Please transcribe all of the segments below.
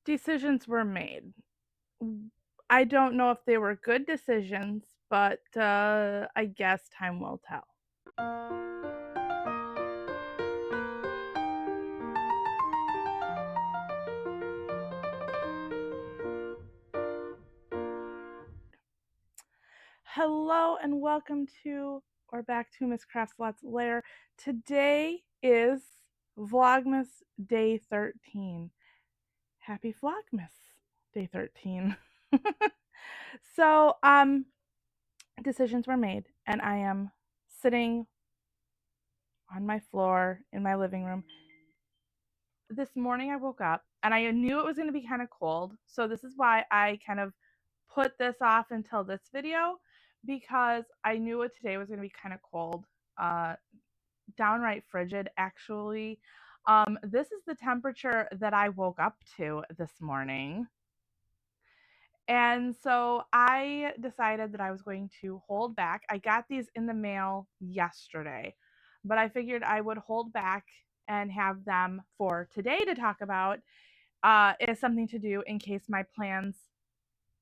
decisions were made. I don't know if they were good decisions, but I guess time will tell. Hello and welcome to or back to Miss Crafts Lair. Today is Vlogmas Day 13. Happy Vlogmas Day 13. so, decisions were made, and I am sitting on my floor in my living room. This morning I woke up and I knew it was going to be kind of cold. So this is why I kind of put this off until this video, because I knew it today was going to be kind of cold. Uh Downright frigid actually. This is the temperature that I woke up to this morning. And so I decided that I was going to hold back. I got these in the mail yesterday, but I figured I would hold back and have them for today to talk about, is something to do in case my plans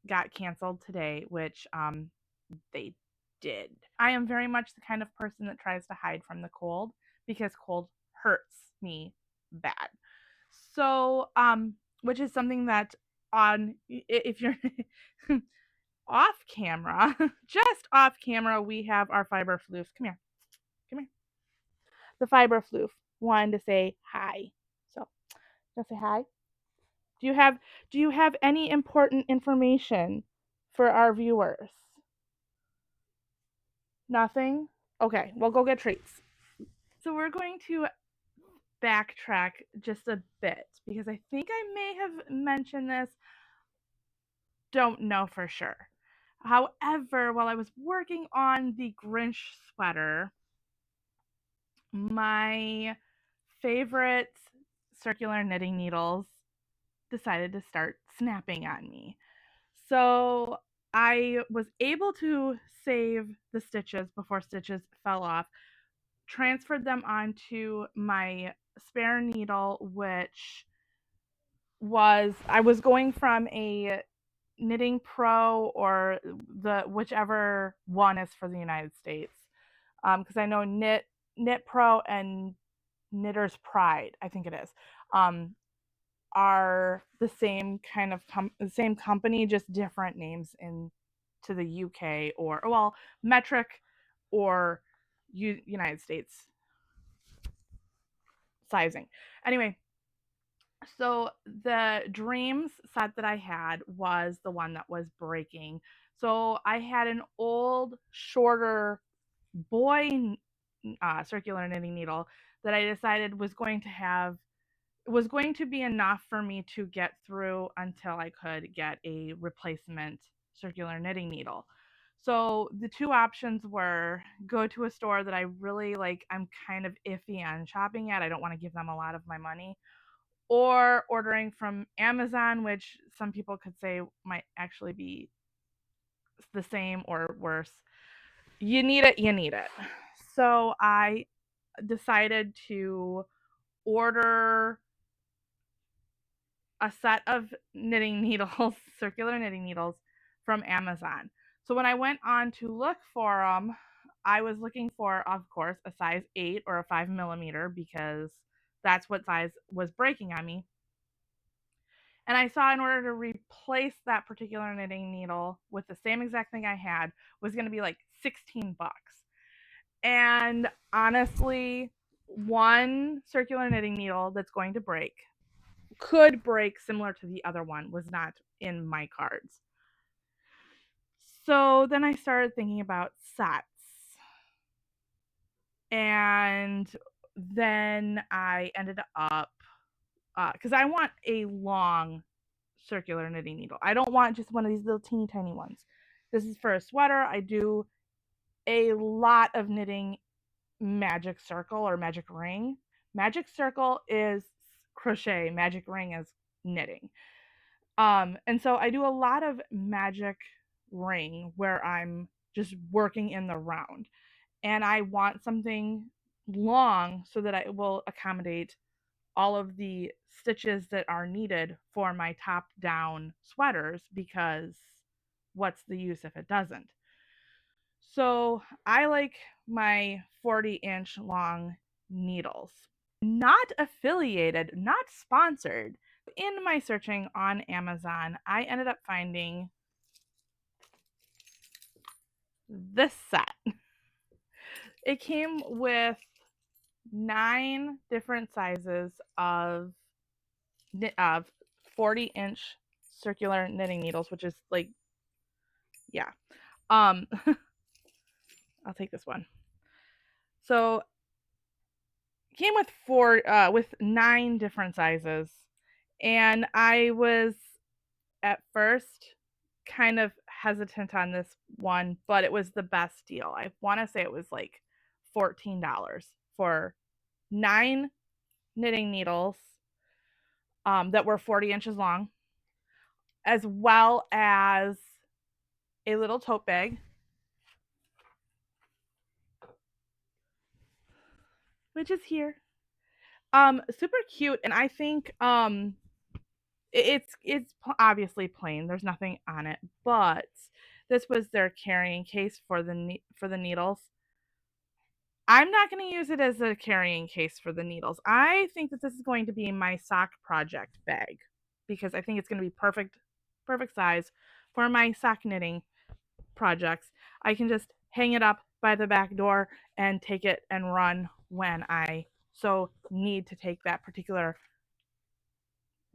got canceled today, which they did. I am very much the kind of person that tries to hide from the cold because cold hurts me bad. So, which is something that on if you're off camera, just off camera, we have our fiber floof. Come here, come here. The fiber floof wanted to say hi. So, just say hi. Do you have any important information for our viewers? Nothing? Okay, well go get treats. So we're going to backtrack just a bit because I think I may have mentioned this, don't know for sure. However, while I was working on the Grinch sweater, my favorite circular knitting needles decided to start snapping on me. So I was able to save the stitches before stitches fell off, transferred them onto my spare needle, which I was going from a Knitting Pro or the whichever one is for the United States, because I know Knit Pro and Knitter's Pride, I think it is, um, are the same kind of the same company, just different names in to the UK, or well, metric or United States sizing. Anyway, so the dreams set that I had was the one that was breaking. So I had an old, shorter boy circular knitting needle that I decided was going to be enough for me to get through until I could get a replacement circular knitting needle. So the two options were go to a store that I really like, I'm kind of iffy on shopping at. I don't want to give them a lot of my money, or ordering from Amazon, which some people could say might actually be the same or worse. You need it, you need it. So I decided to order a set of knitting needles, circular knitting needles from Amazon. So when I went on to look for them, I was looking for, of course, a size 8 or a 5 millimeter because that's what size was breaking on me. And I saw in order to replace that particular knitting needle with the same exact thing I had was going to be like 16 bucks. And honestly, one circular knitting needle that's going to break could break similar to the other one was not in my cards. So then I started thinking about sets. And then I ended up, because I want a long circular knitting needle. I don't want just one of these little teeny tiny ones. This is for a sweater. I do a lot of knitting magic circle or magic ring. Magic circle is crochet, magic ring is knitting. And so I do a lot of magic ring where I'm just working in the round. And I want something long so that I will accommodate all of the stitches that are needed for my top down sweaters, because what's the use if it doesn't? So I like my 40-inch long needles. Not affiliated, not sponsored. In my searching on Amazon, I ended up finding this set. It came with 9 different sizes of 40-inch circular knitting needles, which is like, yeah. I'll take this one. So came with 9 different sizes, and I was at first kind of hesitant on this one, but it was the best deal. I want to say it was like $14 for 9 knitting needles that were 40 inches long, as well as a little tote bag, which is here. Super cute, and I think it's obviously plain. There's nothing on it, but this was their carrying case for the needles. I'm not going to use it as a carrying case for the needles. I think that this is going to be my sock project bag, because I think it's going to be perfect size for my sock knitting projects. I can just hang it up by the back door and take it and run when I so need to take that particular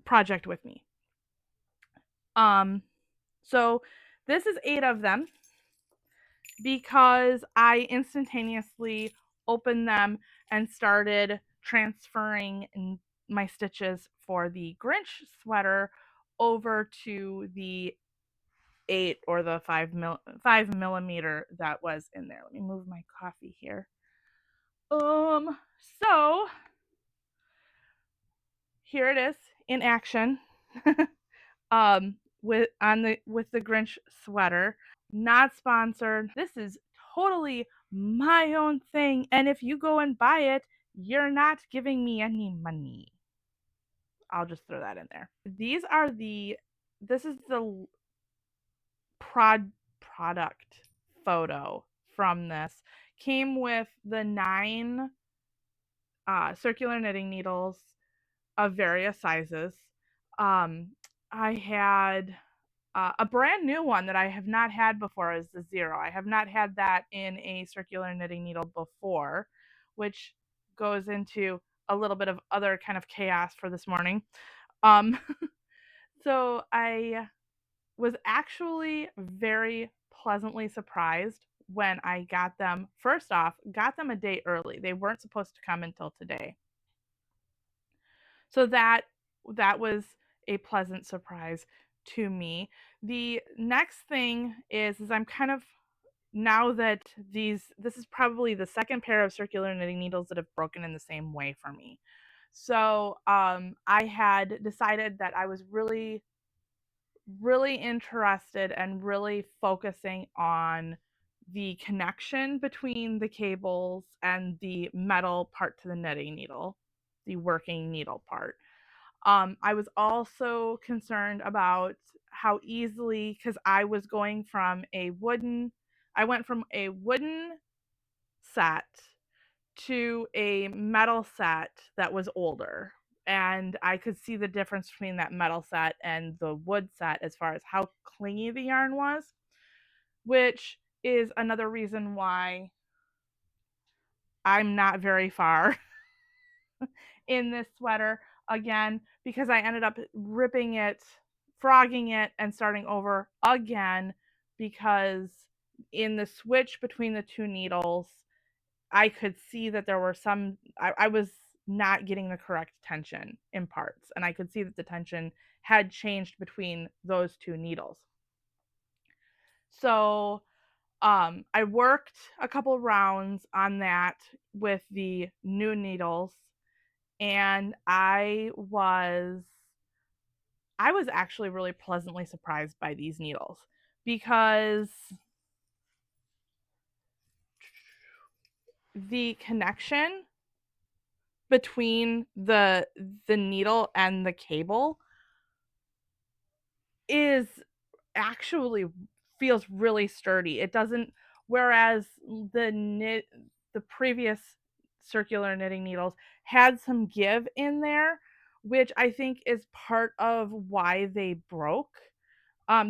project with me. So this is 8 of them, because I instantaneously opened them and started transferring my stitches for the Grinch sweater over to the 8 or the 5 millimeter that was in there. Let me move my coffee here. So here it is in action. With the Grinch sweater. Not sponsored. This is totally my own thing, and if you go and buy it, you're not giving me any money. I'll just throw that in there. This is the product photo from this. Came with the 9 circular knitting needles of various sizes. I had a brand new one that I have not had before is the 0. I have not had that in a circular knitting needle before, which goes into a little bit of other kind of chaos for this morning. Um, so I was actually very pleasantly surprised when I got them. First off, got them a day early. They weren't supposed to come until today. So that was a pleasant surprise to me. The next thing is I'm kind of, now that this is probably the second pair of circular knitting needles that have broken in the same way for me. So I had decided that I was really interested and really focusing on the connection between the cables and the metal part to the knitting needle, the working needle part. I was also concerned about how easily, because I went from a wooden set to a metal set that was older. And I could see the difference between that metal set and the wood set as far as how clingy the yarn was, which is another reason why I'm not very far in this sweater again, because I ended up ripping it, frogging it, and starting over again, because in the switch between the 2 needles, I could see that there were I was not getting the correct tension in parts, and I could see that the tension had changed between those 2 needles. So I worked a couple rounds on that with the new needles, and I was actually really pleasantly surprised by these needles, because the connection between the needle and the cable is actually feels really sturdy. It doesn't, whereas the previous circular knitting needles had some give in there, which I think is part of why they broke.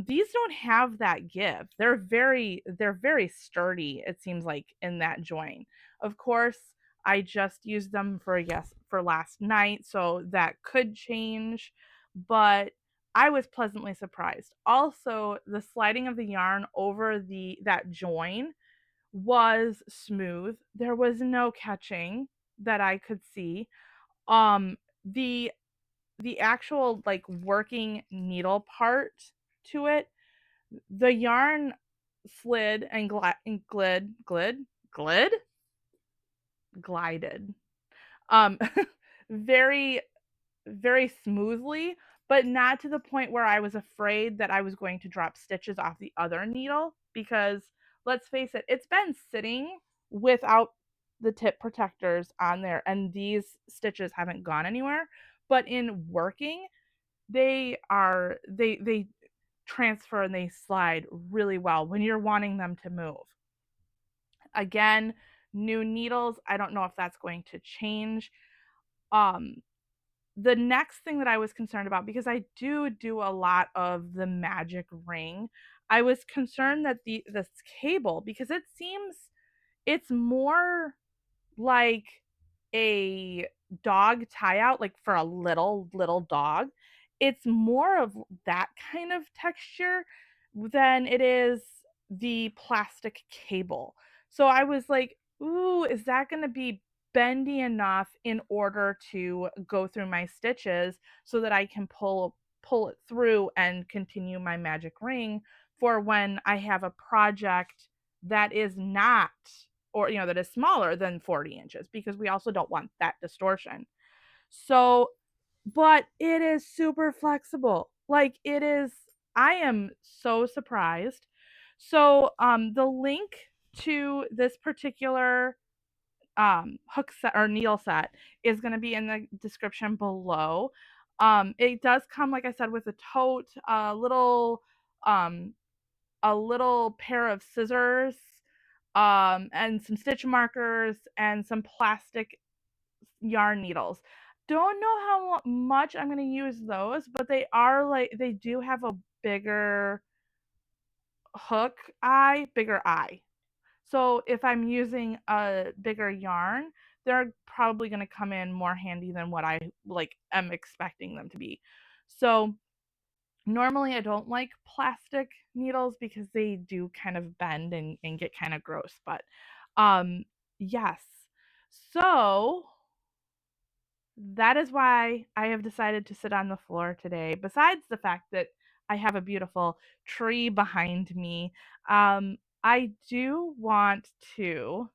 These don't have that give. They're very sturdy, it seems like, in that joint. Of course, I just used them for, yes, for last night, so that could change, but I was pleasantly surprised. Also, the sliding of the yarn over the that join was smooth. There was no catching that I could see. Um the the actual like working needle part to it, the yarn slid and glided um very very smoothly, but not to the point where I was afraid that I was going to drop stitches off the other needle, because let's face it, it's been sitting without the tip protectors on there and these stitches haven't gone anywhere, but in working, they transfer and they slide really well when you're wanting them to move. Again, new needles, I don't know if that's going to change. Um, the next thing that I was concerned about, because I do a lot of the magic ring, I was concerned that this cable, because it seems it's more like a dog tie out, like for a little dog. It's more of that kind of texture than it is the plastic cable. So I was like, ooh, is that going to be bendy enough in order to go through my stitches so that I can pull it through and continue my magic ring for when I have a project that is not, or that is smaller than 40 inches, because we also don't want that distortion. So, but it is super flexible. Like, it is, I am so surprised. So, the link to this particular hook set or needle set is going to be in the description below. It does come, like I said, with a tote, um a little pair of scissors, and some stitch markers and some plastic yarn needles. Don't know how much I'm going to use those, but they do have a bigger bigger eye. So if I'm using a bigger yarn, they're probably going to come in more handy than what I like am expecting them to be. So normally I don't like plastic needles because they do kind of bend and get kind of gross, but yes. So that is why I have decided to sit on the floor today. Besides the fact that I have a beautiful tree behind me, I do want to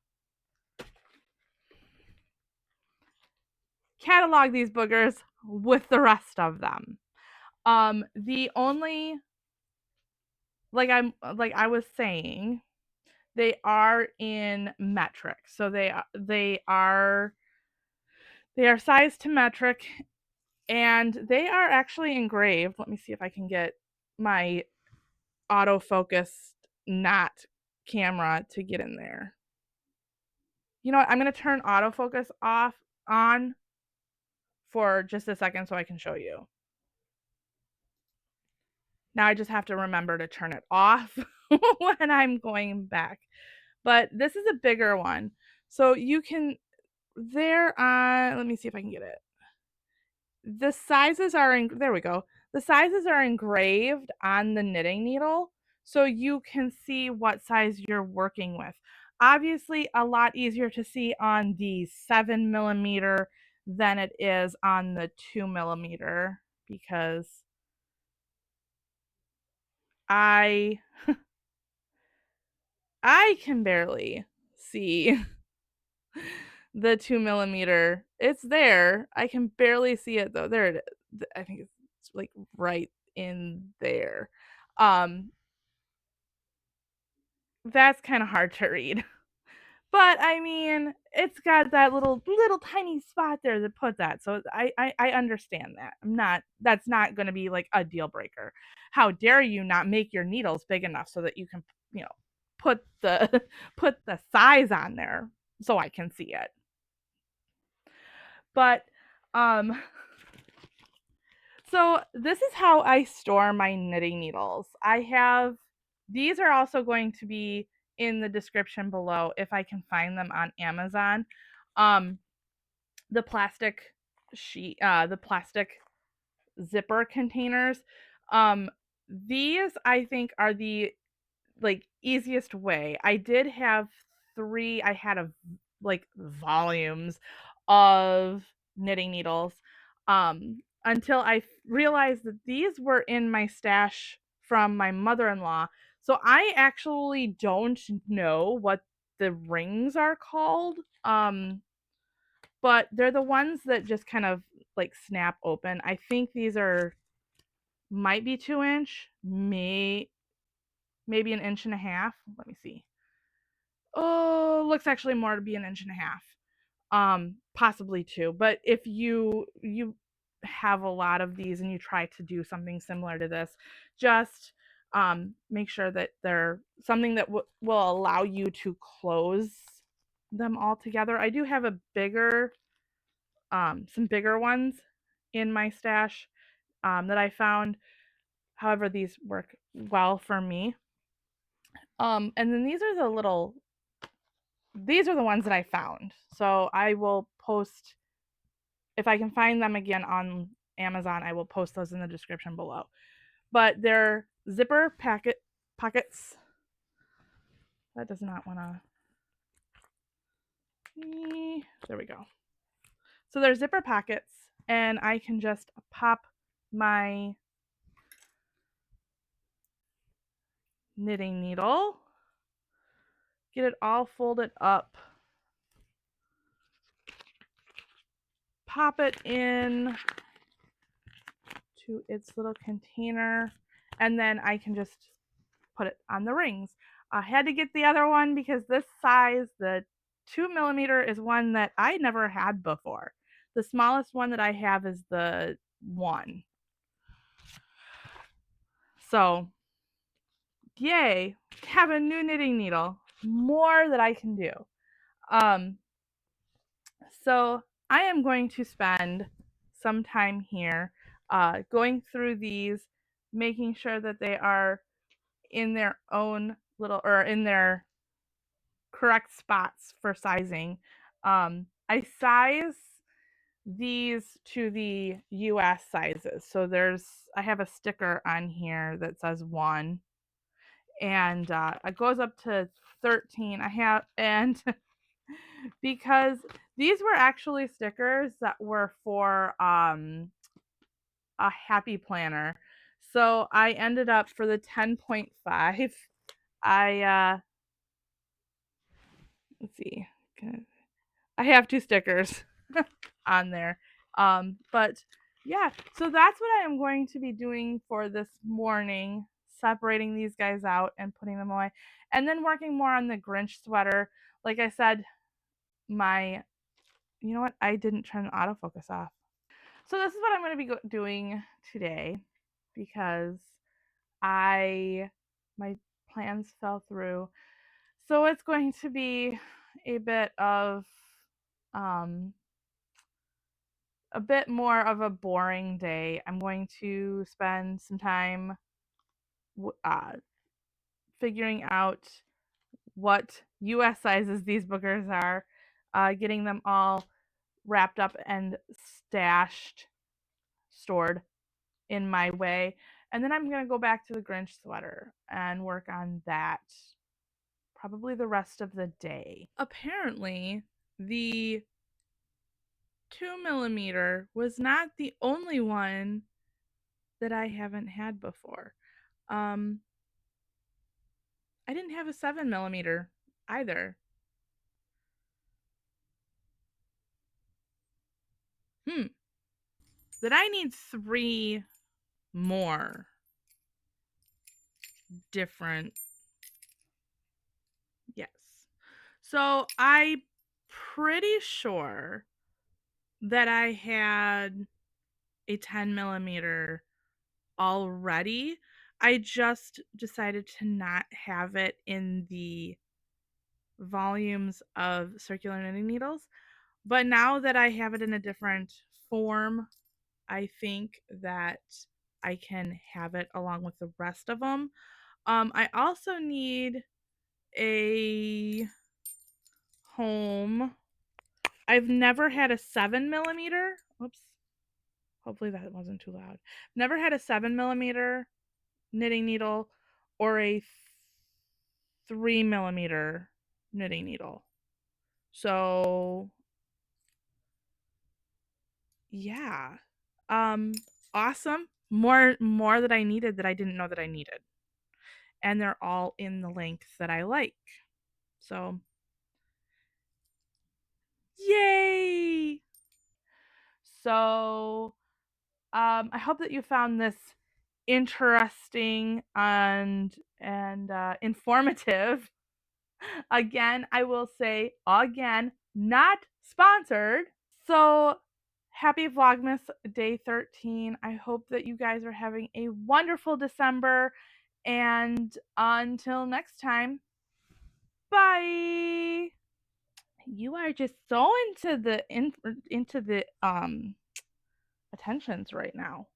catalog these boogers with the rest of them. The only, like I was saying, they are in metric. So they are sized to metric, and they are actually engraved. Let me see if I can get my autofocus not camera to get in there. You know what? I'm going to turn autofocus off on for just a second so I can show you. Now I just have to remember to turn it off when I'm going back. But this is a bigger one. So you can, let me see if I can get it. The sizes are there we go. The sizes are engraved on the knitting needle, so you can see what size you're working with. Obviously, a lot easier to see on the 7 millimeter than it is on the 2 millimeter, because I I can barely see the 2 millimeter. It's there. I can barely see it though. There it is. I think it's like right in there. Um, that's kind of hard to read. But I mean, it's got that little tiny spot there to put that. So I understand that. That's not going to be like a deal breaker. How dare you not make your needles big enough so that you can, you know, put the put the size on there so I can see it. But um so this is how I store my knitting needles. I have these are also going to be in the description below if I can find them on Amazon. Um the plastic the plastic zipper containers. Um these I think are the like easiest way. I did have three, I had a like volumes of knitting needles until I realized that these were in my stash from my mother-in-law. So I actually don't know what the rings are called. But they're the ones that just kind of like snap open. I think these are might be 2 inch, maybe an inch and a half. Let me see. Oh, looks actually more to be an inch and a half. Possibly two. But if you have a lot of these and you try to do something similar to this, just make sure that they're something that will allow you to close them all together. I do have a bigger some bigger ones in my stash that I found. However, these work well for me. And then these are the ones that I found. So I will post if I can find them again on Amazon. I will post those in the description below. But they're zipper pockets. That does not want to. There we go. So they're zipper pockets, and I can just pop my knitting needle, get it all folded up, pop it in to its little container, and then I can just put it on the rings. I had to get the other one because this size, the 2 millimeter, is one that I never had before. The smallest one that I have is the 1. So, yay, have a new knitting needle. More that I can do. Um, so I am going to spend some time here going through these, making sure that they are in their own little or in their correct spots for sizing. I size these to the US sizes. So I have a sticker on here that says 1 and it goes up to 13. I have, and because these were actually stickers that were for a happy planner. So I ended up for the 10.5. I let's see. I have 2 stickers on there. But yeah, so that's what I am going to be doing for this morning, separating these guys out and putting them away. And then working more on the Grinch sweater. Like I said, you know what? I didn't turn the autofocus off. So this is what I'm going to be doing today because I my plans fell through. So it's going to be a bit of um a bit more of a boring day. I'm going to spend some time figuring out what US sizes these boogers are, getting them all wrapped up and stored in my way. And then I'm going to go back to the Grinch sweater and work on that probably the rest of the day. Apparently, the 2 millimeter was not the only one that I haven't had before. Um, I didn't have a 7 millimeter either. Hmm. That I need 3 more different. Yes. So I pretty sure that I had a 10 millimeter already. I just decided to not have it in the volumes of circular knitting needles. But now that I have it in a different form, I think that I can have it along with the rest of them. I also need a home. I've never had a 7 millimeter. Oops. Hopefully that wasn't too loud. Never had a 7 millimeter knitting needle or a 3 millimeter knitting needle. So yeah. Um awesome. More that I needed that I didn't know that I needed. And they're all in the length that I like. So yay! So I hope that you found this interesting and informative. Again, I will say again, not sponsored. So happy Vlogmas day 13. I hope that you guys are having a wonderful December. And until next time, bye. You are just so into the attentions right now.